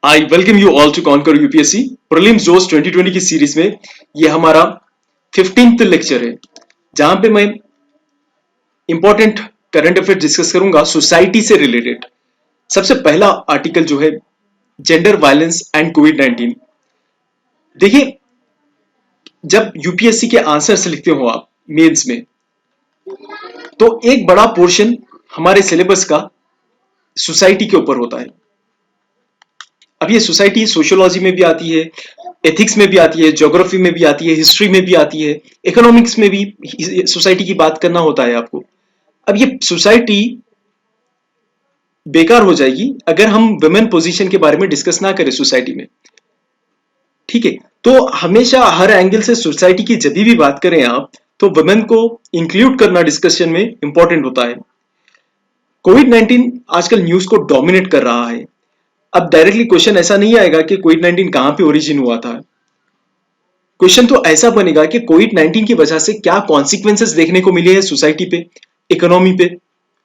I welcome you all to conquer UPSC prelims जोश 2020 की series में ये हमारा 15th लेक्चर है जहां पे मैं इंपॉर्टेंट करंट अफेयर डिस्कस करूंगा सोसाइटी से रिलेटेड। सबसे पहला आर्टिकल जो है जेंडर वायलेंस एंड कोविड 19। देखिए, जब यूपीएससी के आंसर्स लिखते हो आप मेंस में, तो एक बड़ा पोर्शन हमारे सिलेबस का सोसाइटी के ऊपर होता है। अब ये सोसाइटी सोशियोलॉजी में भी आती है, एथिक्स में भी आती है, ज्योग्राफी में भी आती है, हिस्ट्री में भी आती है, इकोनॉमिक्स में भी सोसाइटी की बात करना होता है आपको। अब ये सोसाइटी बेकार हो जाएगी अगर हम वुमेन पोजीशन के बारे में डिस्कस ना करें सोसाइटी में। ठीक है, तो हमेशा हर एंगल से सोसाइटी की जब भी बात करें आप, तो वुमेन को इंक्लूड करना डिस्कशन में इंपॉर्टेंट होता है। कोविड 19 आजकल न्यूज को डोमिनेट कर रहा है। अब डायरेक्टली क्वेश्चन ऐसा नहीं आएगा कि कोविड 19 कहां पे ओरिजिन हुआ था। क्वेश्चन तो ऐसा बनेगा कि कोविड 19 की वजह से क्या कॉन्सिक्वेंसेस देखने को मिले हैं सोसाइटी पे, इकोनॉमी पे,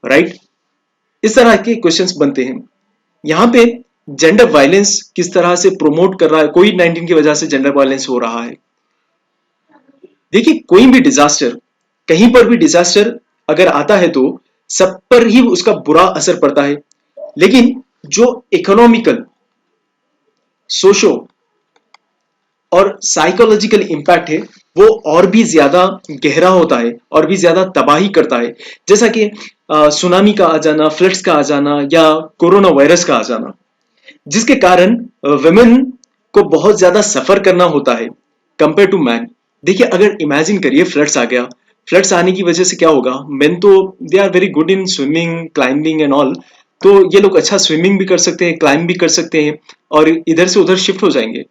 राइट? इस तरह के क्वेश्चंस बनते हैं। यहां पे जेंडर वायलेंस किस तरह से प्रोमोट कर रहा है, कोविड 19 की वजह से जेंडर वायलेंस हो रहा है। देखिए, कोई भी डिजास्टर, कहीं पर भी डिजास्टर अगर आता है तो सब पर ही उसका बुरा असर पड़ता है, लेकिन जो इकोनॉमिकल, सोशो और साइकोलॉजिकल इंपैक्ट है वो और भी ज्यादा गहरा होता है और भी ज्यादा तबाही करता है। जैसा कि सुनामी का आ जाना, फ्लड्स का आ जाना या कोरोना वायरस का आ जाना, जिसके कारण वुमेन को बहुत ज्यादा सफर करना होता है कंपेयर टू मैन। देखिए, अगर इमेजिन करिए फ्लड्स आ गया, फ्लड्स आने की वजह से क्या होगा, मेन तो they are very good in swimming, climbing and all, तो ये लोग अच्छा स्विमिंग भी कर सकते हैं, क्लाइंब भी कर सकते हैं और इधर से उधर शिफ्ट हो जाएंगे।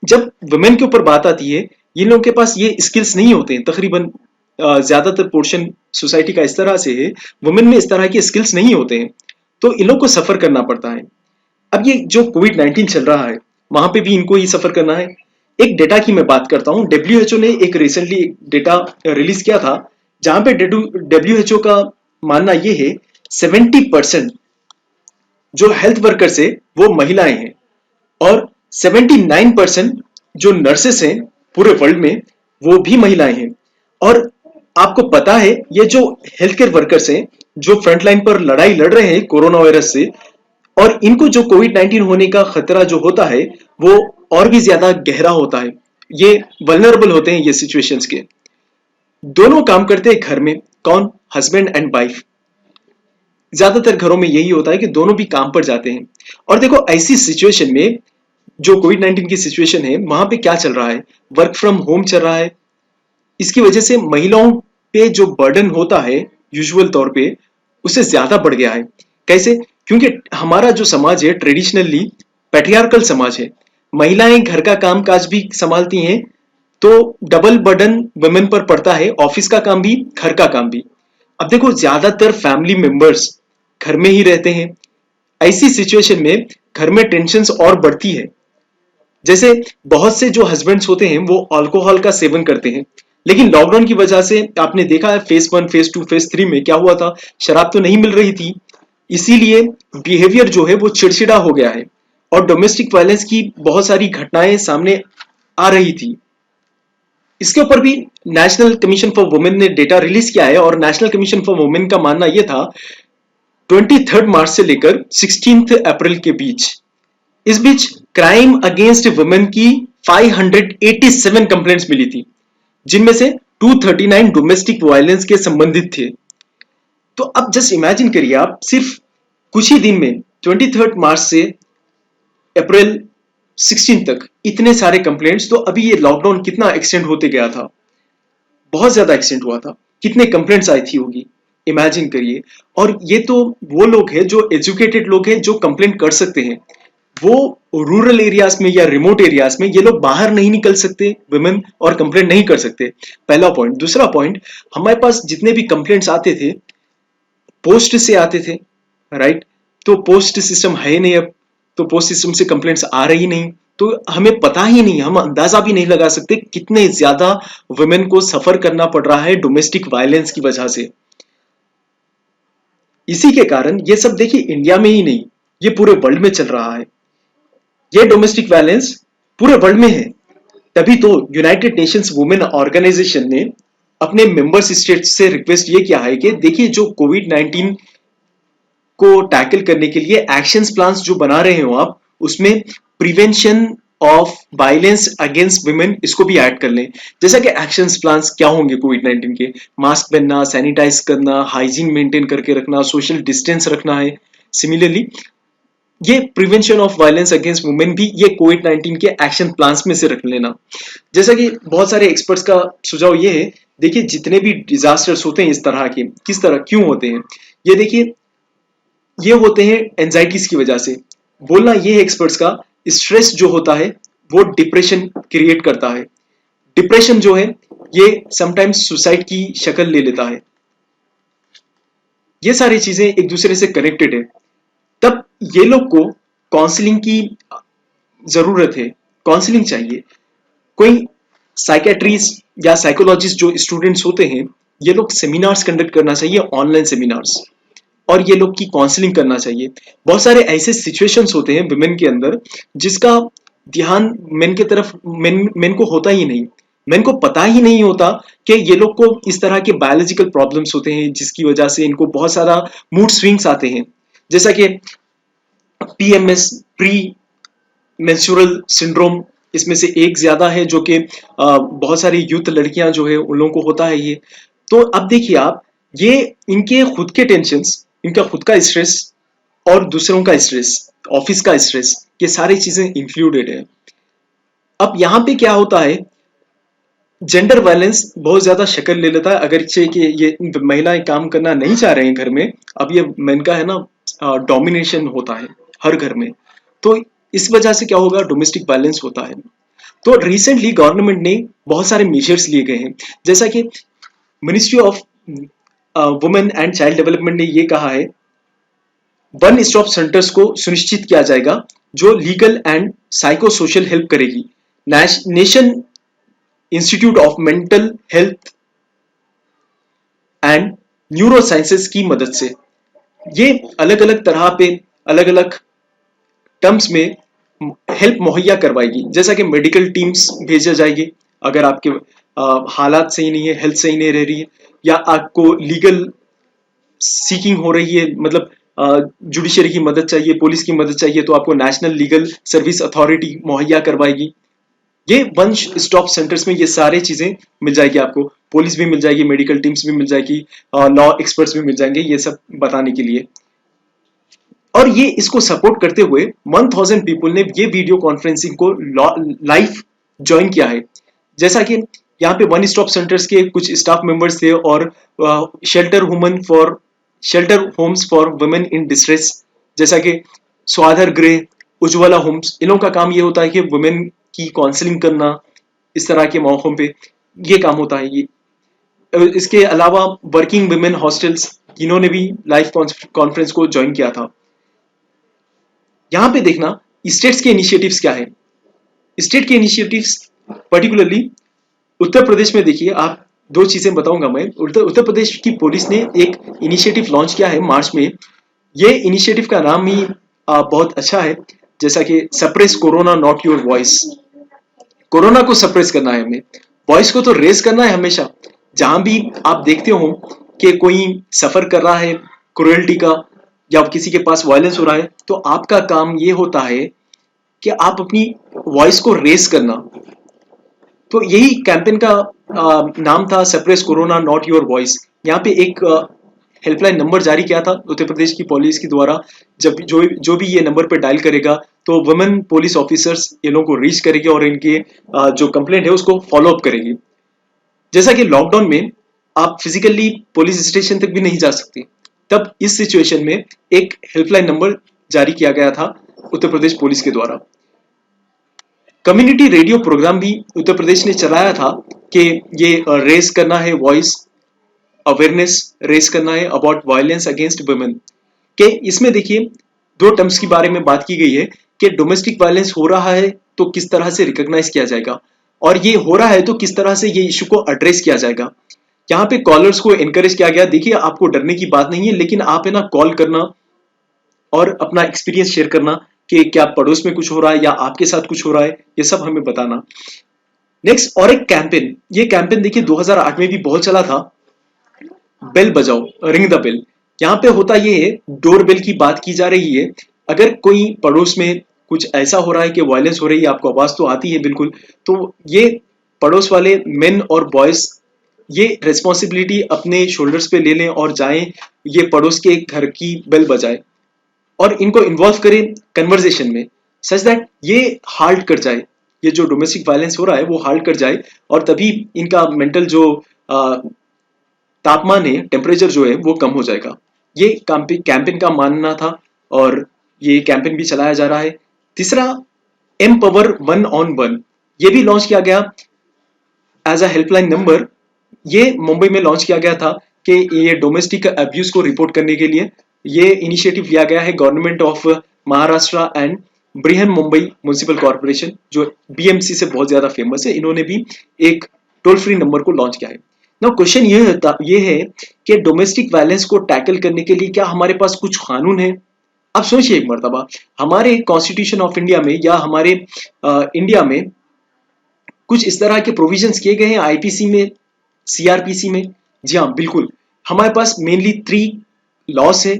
जब वुमेन के ऊपर बात आती है, ये लोगों के पास ये स्किल्स नहीं होते हैं। तकरीबन ज्यादातर पोर्शन सोसाइटी का इस तरह से है, वुमेन में इस तरह के स्किल्स नहीं होते हैं, तो इन लोग को सफर करना पड़ता है। अब ये जो कोविड 19 चल रहा है, वहां पे भी इनको ही सफर करना है। एक डेटा की मैं बात करता हूं। डब्ल्यूएचओ ने एक रिसेंटली एक डेटा रिलीज किया था, जहां पे डब्ल्यूएचओ का मानना यह है 70% जो हेल्थ वर्कर्स है वो महिलाएं हैं और 79% जो नर्सेस हैं पूरे वर्ल्ड में वो भी महिलाएं हैं। और आपको पता है, ये जो हेल्थ केयर वर्कर्स हैं जो फ्रंट लाइन पर लड़ाई लड़ रहे हैं कोरोना वायरस से, और इनको जो कोविड 19 होने का खतरा जो होता है वो और भी ज्यादा गहरा होता है। ये वल्नरेबल होते हैं ये सिचुएशंस के। दोनों काम करते हैं घर में, कौन? Husband and wife. ज्यादातर घरों में यही होता है कि दोनों भी काम पर जाते हैं। और देखो, ऐसी सिचुएशन में जो कोविड 19 की सिचुएशन है, वहां पे क्या चल रहा है? वर्क फ्रॉम होम चल रहा है। इसकी वजह से महिलाओं पे जो बर्डन होता है यूजुअल तौर पे, उससे ज्यादा बढ़ गया है। कैसे? क्योंकि हमारा जो समाज है ट्रेडिशनली पैट्रियार्कल समाज है। महिलाएं घर का काम काज भी संभालती हैं, तो डबल बर्डन वुमेन पर पड़ता है, ऑफिस का काम भी, घर का काम भी। अब देखो, ज्यादातर फैमिली मेंबर्स घर में ही रहते हैं। ऐसी सिचुएशन में घर में टेंशन और बढ़ती है। जैसे बहुत से जो हस्बैंड्स होते हैं वो अल्कोहल का सेवन करते हैं, लेकिन लॉकडाउन की वजह से आपने देखा है फेज 1, फेज 2, फेज 3 में क्या हुआ था, शराब तो नहीं मिल रही थी, इसीलिए बिहेवियर जो है वो चिड़चिड़ा हो गया है और डोमेस्टिक वायलेंस की बहुत सारी घटनाएं सामने आ रही थी। इसके ऊपर भी नेशनल कमीशन फॉर वुमेन ने डेटा रिलीज किया है और नेशनल कमीशन फॉर वुमेन का मानना यह था 23 मार्च से लेकर 16 अप्रैल के बीच, इस बीच क्राइम अगेंस्ट वुमेन की 587 कंप्लेंट्स मिली थी, जिनमें से 239 डोमेस्टिक वायलेंस के संबंधित थे। तो अब जस्ट इमेजिन करिए आप, सिर्फ कुछ ही दिन में 23 मार्च से अप्रैल 16 तक इतने सारे कंप्लेंट्स। तो अभी ये लॉकडाउन कितना एक्सटेंड होते गया था, बहुत ज्यादा एक्सटेंड हुआ था, कितने कंप्लेंट्स आई थी होगी, इमेजिन करिए। और ये तो वो लोग हैं जो एजुकेटेड लोग हैं जो कंप्लेंट कर सकते हैं। वो रूरल एरियाज में या रिमोट एरियाज में ये लोग बाहर नहीं निकल सकते वुमेन और कंप्लेंट नहीं कर सकते, पहला पॉइंट। दूसरा पॉइंट, हमारे पास जितने भी कंप्लेंट्स आते थे पोस्ट से आते थे, राइट? तो पोस्ट सिस्टम है नहीं अब, तो पोस्ट सिस्टम से कंप्लेंट्स आ रही नहीं, तो हमें पता ही नहीं, हम अंदाजा भी नहीं लगा सकते कितने ज्यादा वुमेन को सफर करना पड़ रहा है डोमेस्टिक वायलेंस की वजह से। इसी के कारण ये सब देखिए इंडिया में ही नहीं, ये पूरे वर्ल्ड में चल रहा है। ये डोमेस्टिक वायलेंस पूरे वर्ल्ड में है। तभी तो यूनाइटेड नेशंस वुमेन ऑर्गेनाइजेशन ने अपने मेंबर्स स्टेट से रिक्वेस्ट ये किया है कि देखिए जो कोविड 19 को टैकल करने के लिए एक्शंस प्लान्स जो बना रहे हो आप, उसमें prevention of violence against women इसको भी ऐड कर लें। जैसा कि एक्शंस प्लान्स क्या होंगे कोविड 19 के, मास्क पहनना, सैनिटाइज करना, हाइजीन मेंटेन करके रखना, सोशल डिस्टेंस रखना है। सिमिलरली ये prevention of violence against women भी ये कोविड 19 के एक्शन प्लान्स में से रख लेना। जैसा कि बहुत सारे एक्सपर्ट्स का सुझाव ये है, देखिए जितने भी डिजास्टर्स होते हैं इस तरह के, किस तरह क्यों होते हैं, ये देखिए ये होते हैं एंजाइटीज की वजह से। बोलना ये है एक्सपर्ट्स का, स्ट्रेस जो होता है वो डिप्रेशन क्रिएट करता है। डिप्रेशन जो है ये समटाइम्स सुसाइड की शक्ल ले लेता है। ये सारी चीजें एक दूसरे से कनेक्टेड है। तब ये लोग को काउंसलिंग की जरूरत है, काउंसलिंग चाहिए। कोई साइकेट्रिस्ट या साइकोलॉजिस्ट जो स्टूडेंट्स होते हैं, ये लोग सेमिनार्स कंडक्ट करना चाहिए, ऑनलाइन सेमिनार्स, और ये लोग की काउंसलिंग करना चाहिए। बहुत सारे ऐसे सिचुएशंस होते हैं विमेन के अंदर जिसका ध्यान मेन के तरफ मेन को होता ही नहीं। मेन को पता ही नहीं होता कि ये लोग को इस तरह के बायोलॉजिकल प्रॉब्लम्स होते हैं जिसकी वजह से इनको बहुत सारा मूड स्विंग्स आते हैं। जैसा कि पीएमएस, प्री मेंस्ट्रुअल सिंड्रोम, इसमें से एक ज्यादा है जो कि बहुत सारी यूथ लड़कियां जो है उन लोगों को होता है ये। तो अब देखिए आप, ये इनके खुद के टेंशन्स, इनका खुद का स्ट्रेस और दूसरों का स्ट्रेस, ऑफिस का स्ट्रेस, ये सारी चीजें इंक्लूडेड है। अब यहाँ पे क्या होता है, जेंडर वायलेंस बहुत ज्यादा शक्ल ले लेता है। अगर कि ये महिलाएं काम करना नहीं चाह रहे हैं घर में, अब ये मेन का है ना डोमिनेशन होता है हर घर में, तो इस वजह से क्या होगा, डोमेस्टिक वायलेंस होता है। तो रिसेंटली गवर्नमेंट ने बहुत सारे मेजर्स लिए गए हैं। जैसा कि ministry of women and child development ने ये कहा है, वन स्टॉप सेंटर्स को सुनिश्चित किया जाएगा जो legal and psychosocial help करेगी। Nation institute of mental health and neurosciences की मदद से ये अलग अलग तरह पे अलग अलग टर्म्स में हेल्प मुहैया करवाएगी। जैसा कि मेडिकल टीम्स भेजा जाएगी अगर आपके हालात सही नहीं है, हेल्थ सही नहीं रह रही है, या आपको लीगल सीकिंग हो रही है, मतलब जुडिशरी की मदद चाहिए, पुलिस की मदद चाहिए, तो आपको नेशनल लीगल सर्विस अथॉरिटी मुहैया करवाएगी। ये वन स्टॉप सेंटर्स में ये सारी चीजें मिल जाएगी आपको। पुलिस भी मिल जाएगी, मेडिकल टीम्स भी मिल जाएगी, लॉ एक्सपर्ट्स भी मिल जाएंगे ये सब बताने के लिए। और ये इसको सपोर्ट करते हुए 1000 पीपल ने ये वीडियो कॉन्फ्रेंसिंग को लाइव ज्वाइन किया है। जैसा कि यहाँ पे वन स्टॉप सेंटर्स के कुछ स्टाफ मेंबर्स थे और shelter homes for women in distress, जैसा कि स्वाधर गृह, उज्ज्वला होम्स, इन लोगों का काम ये होता है कि वुमेन की काउंसलिंग करना, इस तरह के मौकों पे ये काम होता है। ये इसके अलावा वर्किंग वुमेन हॉस्टल्स, इन्होंने भी लाइव कॉन्फ्रेंस को ज्वाइन किया था। यहाँ पे देखना स्टेट्स के इनिशिएटिव्स क्या है। स्टेट के इनिशिएटिव्स पर्टिकुलरली उत्तर प्रदेश में देखिए आप, दो चीजें बताऊंगा मैं। उत्तर प्रदेश की पुलिस ने एक इनिशिएटिव लॉन्च किया है मार्च में। ये इनिशिएटिव का नाम ही बहुत अच्छा है, जैसा कि suppress corona not your voice. Corona को सप्रेस करना है हमें, वॉइस को तो रेज करना है हमेशा। जहां भी आप देखते हो कि कोई सफर कर रहा है क्रुएल्टी का या किसी के पास वायलेंस हो रहा है, तो आपका काम ये होता है कि आप अपनी वॉइस को रेज करना। तो यही कैंपेन का नाम था, suppress corona not your voice. यहाँ पे एक हेल्पलाइन नंबर जारी किया था उत्तर प्रदेश की पुलिस के द्वारा। जब जो भी ये नंबर पे डायल करेगा तो वुमेन पुलिस ऑफिसर्स ये लोगों को रीच करेगी और इनके जो कंप्लेंट है उसको फॉलो अप करेगी। जैसा कि लॉकडाउन में आप फिजिकली पुलिस स्टेशन तक भी नहीं जा सकते, तब इस सिचुएशन में एक हेल्पलाइन नंबर जारी किया गया था उत्तर प्रदेश पुलिस के द्वारा। कम्युनिटी रेडियो प्रोग्राम भी उत्तर प्रदेश ने चलाया था कि ये रेस करना है वॉइस, अवेयरनेस रेस करना है अबाउट वायलेंस अगेंस्ट वुमेन के। इसमें देखिए दो टर्म्स के बारे में बात की गई है कि डोमेस्टिक वायलेंस हो रहा है तो किस तरह से रिकॉग्नाइज किया जाएगा, और ये हो रहा है तो किस तरह से ये इशू को एड्रेस किया जाएगा। यहाँ पे कॉलर्स को एनकरेज किया गया, देखिए आपको डरने की बात नहीं है, लेकिन आप है ना कॉल करना और अपना एक्सपीरियंस शेयर करना, कि क्या पड़ोस में कुछ हो रहा है या आपके साथ कुछ हो रहा है, ये सब हमें बताना। नेक्स्ट, और एक कैंपेन, ये कैंपेन देखिए 2008 में भी बहुत चला था, बेल बजाओ, रिंग द बेल। यहाँ पे होता ये है, डोर बेल की बात की जा रही है। अगर कोई पड़ोस में कुछ ऐसा हो रहा है कि वायलेंस हो रही है, आपको आवाज तो आती है बिल्कुल, तो ये पड़ोस वाले मेन और बॉयज ये रेस्पॉन्सिबिलिटी अपने शोल्डर्स पे ले लें और जाएं, ये पड़ोस के घर की बेल बजाए और इनको इन्वॉल्व करें कन्वर्जेशन में, सच दैट ये हाल्ट कर जाए, ये जो डोमेस्टिक वायलेंस हो रहा है वो हाल्ट कर जाए, और तभी इनका मेंटल जो तापमान है, टेम्परेचर जो है वो कम हो जाएगा। ये कैंपेन का मानना था और ये कैंपेन भी चलाया जा रहा है। तीसरा, एम पावर 1-on-1, ये भी लॉन्च किया गया एज अ हेल्पलाइन नंबर। ये मुंबई में लॉन्च किया गया था कि ये डोमेस्टिक अब्यूज को रिपोर्ट करने के लिए ये इनिशिएटिव लिया गया है government of Maharashtra and Brihan Mumbai municipal corporation, जो बीएमसी से बहुत ज्यादा फेमस है। इन्होंने भी एक टोल फ्री नंबर को लॉन्च किया है। नाउ क्वेश्चन ये है कि डोमेस्टिक वायलेंस को टैकल करने के लिए क्या हमारे पास कुछ कानून है? आप सोचिए एक मर्तबा, हमारे कॉन्स्टिट्यूशन ऑफ इंडिया में या हमारे इंडिया में कुछ इस तरह के प्रोविजंस किए गए हैं आईपीसी में, सीआरपीसी में? जी हाँ, बिल्कुल। हमारे पास मेनली 3 लॉस है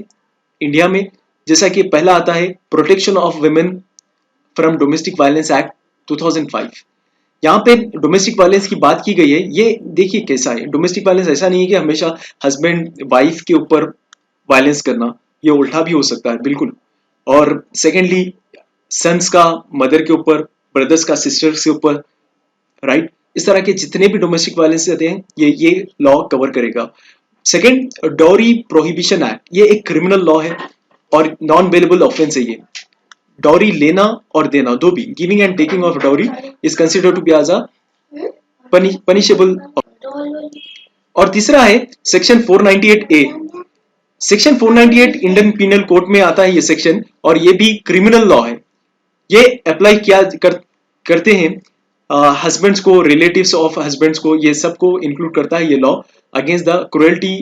इंडिया में, जैसा कि पहला आता है protection of women from domestic violence act 2005। यहाँ पे डोमेस्टिक वायलेंस की बात की गई है। ये देखिए कैसा है, डोमेस्टिक वायलेंस ऐसा नहीं है कि हमेशा हस्बैंड वाइफ के ऊपर वायलेंस करना, ये उल्टा भी हो सकता है बिल्कुल। और सेकेंडली, सन्स का मदर के ऊपर, ब्रदर्स का सिस्टर्स के ऊपर, राइट? इस तरह के जितने भी डोमेस्टिक वायलेंस रहते हैं ये लॉ कवर करेगा। सेकेंड, डॉरी प्रोहिबिशन एक्ट, ये एक क्रिमिनल लॉ है और नॉन बेलेबल ऑफेंस है। ये डॉरी लेना और देना दो भी, giving and taking of dowry is considered to be as a punishable. और तीसरा है section 498A। Section 498 Indian penal code में आता है ये सेक्शन, और ये भी क्रिमिनल लॉ है। ये अप्लाई करते हैं हस्बैंड्स को, रिलेटिव्स ऑफ हस्बैंड्स को, ये सबको इंक्लूड करता है ये law, against the cruelty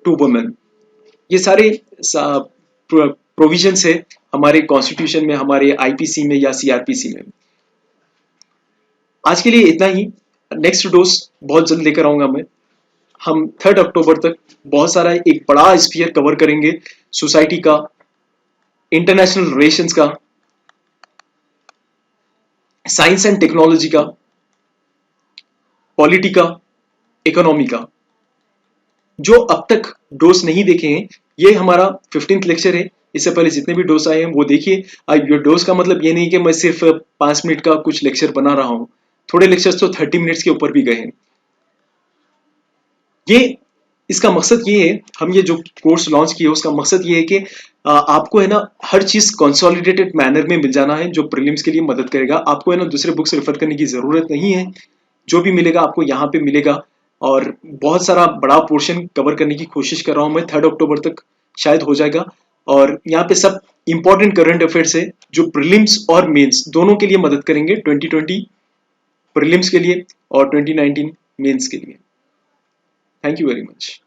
to women. ये सारे प्रोविजंस है हमारे कॉन्स्टिट्यूशन में, हमारे आईपीसी में या सीआरपीसी में। आज के लिए इतना ही। नेक्स्ट डोज बहुत जल्द लेकर आऊंगा मैं। हम 3 अक्टूबर तक बहुत सारा एक बड़ा स्फीयर कवर करेंगे, सोसाइटी का, इंटरनेशनल रिलेशंस का, साइंस एंड टेक्नोलॉजी का, पॉलिटी का, इकोनॉमी का। जो अब तक डोज नहीं देखे हैं, ये हमारा 15th लेक्चर है। इससे पहले जितने भी डोज आए हैं वो देखिए। ये डोज का मतलब ये नहीं कि मैं सिर्फ 5 मिनट का कुछ लेक्चर बना रहा हूं, थोड़े लेक्चर्स तो 30 मिनट्स के ऊपर भी गए हैं। ये इसका मकसद ये है, हम ये जो कोर्स लॉन्च किया उसका मकसद ये है कि आपको है ना हर चीज कंसोलिडेटेड मैनर में मिल जाना है, जो प्रीलिम्स के लिए मदद करेगा। आपको है ना दूसरे बुक्स रेफर करने की जरूरत नहीं है, जो भी मिलेगा आपको यहाँ पे मिलेगा। और बहुत सारा बड़ा पोर्शन कवर करने की कोशिश कर रहा हूँ मैं, 3 अक्टूबर तक शायद हो जाएगा। और यहाँ पे सब इंपॉर्टेंट करंट अफेयर्स है जो प्रीलिम्स और मेंस दोनों के लिए मदद करेंगे, 2020 प्रीलिम्स के लिए और 2019 मेंस के लिए। Thank you very much.